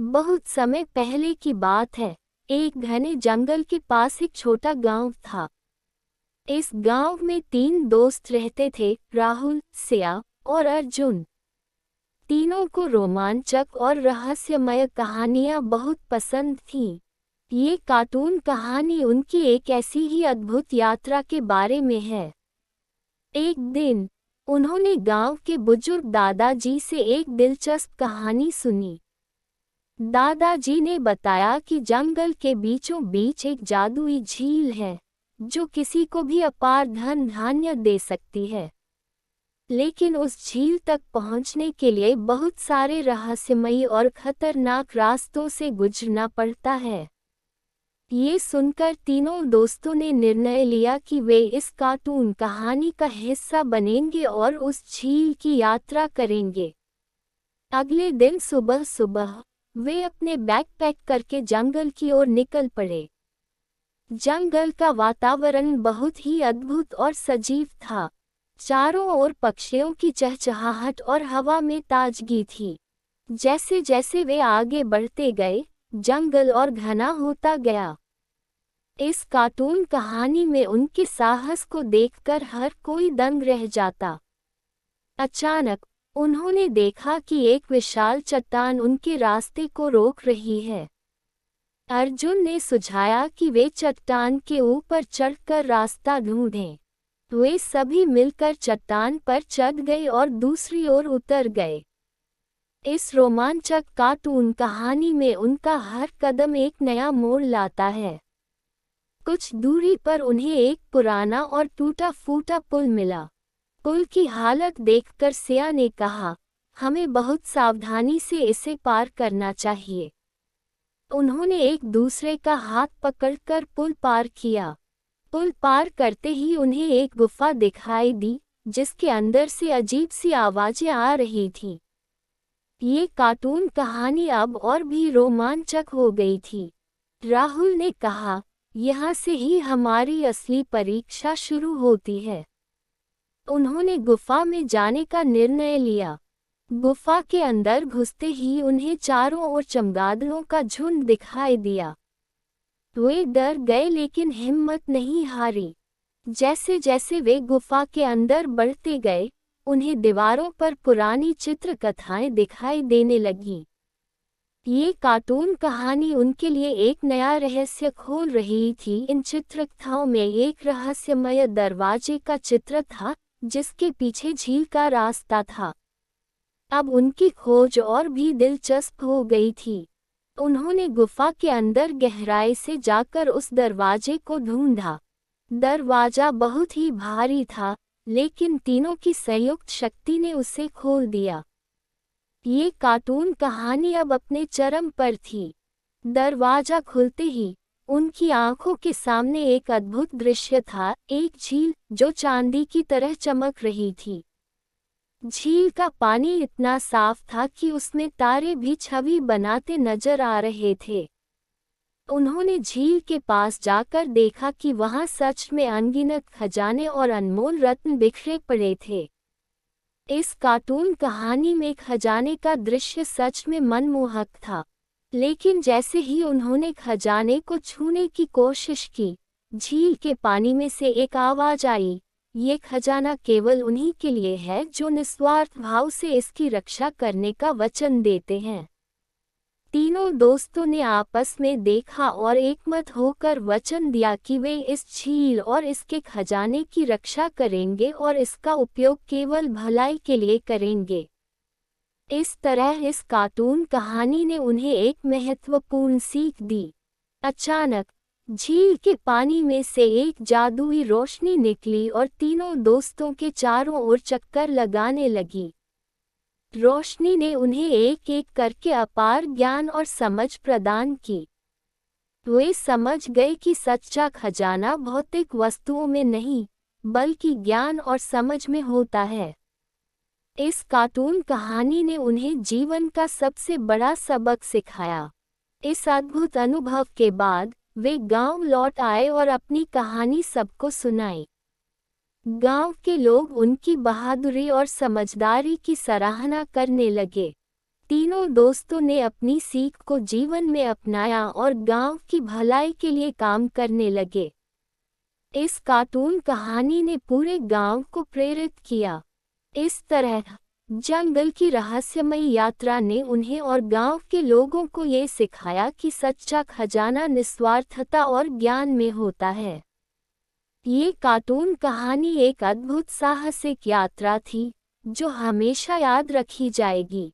बहुत समय पहले की बात है। एक घने जंगल के पास एक छोटा गांव था। इस गांव में 3 दोस्त रहते थे, राहुल, सिया और अर्जुन। तीनों को रोमांचक और रहस्यमय कहानियां बहुत पसंद थीं। ये कार्टून कहानी उनकी एक ऐसी ही अद्भुत यात्रा के बारे में है। एक दिन उन्होंने गांव के बुजुर्ग दादाजी से एक दिलचस्प कहानी सुनी। दादाजी ने बताया कि जंगल के बीचों बीच एक जादुई झील है जो किसी को भी अपार धन धान्य दे सकती है। लेकिन उस झील तक पहुंचने के लिए बहुत सारे रहस्यमयी और खतरनाक रास्तों से गुजरना पड़ता है। ये सुनकर तीनों दोस्तों ने निर्णय लिया कि वे इस कार्टून कहानी का हिस्सा बनेंगे और उस झील की यात्रा करेंगे। अगले दिन सुबह सुबह वे अपने बैकपैक करके जंगल की ओर निकल पड़े। जंगल का वातावरण बहुत ही अद्भुत और सजीव था। चारों ओर पक्षियों की चहचहाहट और हवा में ताजगी थी। जैसे जैसे वे आगे बढ़ते गए, जंगल और घना होता गया। इस कार्टून कहानी में उनके साहस को देखकर हर कोई दंग रह जाता। अचानक उन्होंने देखा कि एक विशाल चट्टान उनके रास्ते को रोक रही है। अर्जुन ने सुझाया कि वे चट्टान के ऊपर चढ़कर रास्ता ढूंढें। वे सभी मिलकर चट्टान पर चढ़ गए और दूसरी ओर उतर गए। इस रोमांचक कार्टून कहानी में उनका हर कदम एक नया मोड़ लाता है। कुछ दूरी पर उन्हें एक पुराना और टूटा-फूटा पुल मिला। पुल की हालत देखकर सिया ने कहा, हमें बहुत सावधानी से इसे पार करना चाहिए। उन्होंने एक दूसरे का हाथ पकड़कर पुल पार किया। पुल पार करते ही उन्हें एक गुफा दिखाई दी, जिसके अंदर से अजीब सी आवाजें आ रही थीं। ये कार्टून कहानी अब और भी रोमांचक हो गई थी। राहुल ने कहा, यहाँ से ही हमारी असली परीक्षा शुरू होती है। उन्होंने गुफा में जाने का निर्णय लिया। गुफा के अंदर घुसते ही उन्हें चारों ओर चमगादड़ों का झुंड दिखाई दिया। वे डर गए लेकिन हिम्मत नहीं हारी। जैसे जैसे वे गुफा के अंदर बढ़ते गए, उन्हें दीवारों पर पुरानी चित्रकथाएं दिखाई देने लगीं। ये कार्टून कहानी उनके लिए एक नया रहस्य खोल रही थी। इन चित्रकथाओं में एक रहस्यमय दरवाजे का चित्र था, जिसके पीछे झील का रास्ता था। अब उनकी खोज और भी दिलचस्प हो गई थी। उन्होंने गुफा के अंदर गहराई से जाकर उस दरवाजे को ढूंढा। दरवाजा बहुत ही भारी था, लेकिन तीनों की संयुक्त शक्ति ने उसे खोल दिया। ये कार्टून कहानी अब अपने चरम पर थी। दरवाजा खुलते ही उनकी आंखों के सामने एक अद्भुत दृश्य था, एक झील जो चांदी की तरह चमक रही थी। झील का पानी इतना साफ था कि उसमें तारे भी छवि बनाते नजर आ रहे थे। उन्होंने झील के पास जाकर देखा कि वहां सच में अनगिनत खजाने और अनमोल रत्न बिखरे पड़े थे। इस कार्टून कहानी में खजाने का दृश्य सच में मनमोहक था। लेकिन जैसे ही उन्होंने खजाने को छूने की कोशिश की, झील के पानी में से एक आवाज आई, ये खजाना केवल उन्हीं के लिए है जो निस्वार्थ भाव से इसकी रक्षा करने का वचन देते हैं। तीनों दोस्तों ने आपस में देखा और एकमत होकर वचन दिया कि वे इस झील और इसके खजाने की रक्षा करेंगे और इसका उपयोग केवल भलाई के लिए करेंगे। इस तरह इस कार्टून कहानी ने उन्हें एक महत्वपूर्ण सीख दी। अचानक झील के पानी में से एक जादुई रोशनी निकली और तीनों दोस्तों के चारों ओर चक्कर लगाने लगी। रोशनी ने उन्हें एक एक करके अपार ज्ञान और समझ प्रदान की। वे समझ गए कि सच्चा खजाना भौतिक वस्तुओं में नहीं, बल्कि ज्ञान और समझ में होता है। इस कार्टून कहानी ने उन्हें जीवन का सबसे बड़ा सबक सिखाया। इस अद्भुत अनुभव के बाद वे गांव लौट आए और अपनी कहानी सबको सुनाई। गांव के लोग उनकी बहादुरी और समझदारी की सराहना करने लगे। तीनों दोस्तों ने अपनी सीख को जीवन में अपनाया और गांव की भलाई के लिए काम करने लगे। इस कार्टून कहानी ने पूरे गांव को प्रेरित किया। इस तरह जंगल की रहस्यमयी यात्रा ने उन्हें और गांव के लोगों को ये सिखाया कि सच्चा खजाना निस्वार्थता और ज्ञान में होता है। ये कार्टून कहानी एक अद्भुत साहसिक यात्रा थी जो हमेशा याद रखी जाएगी।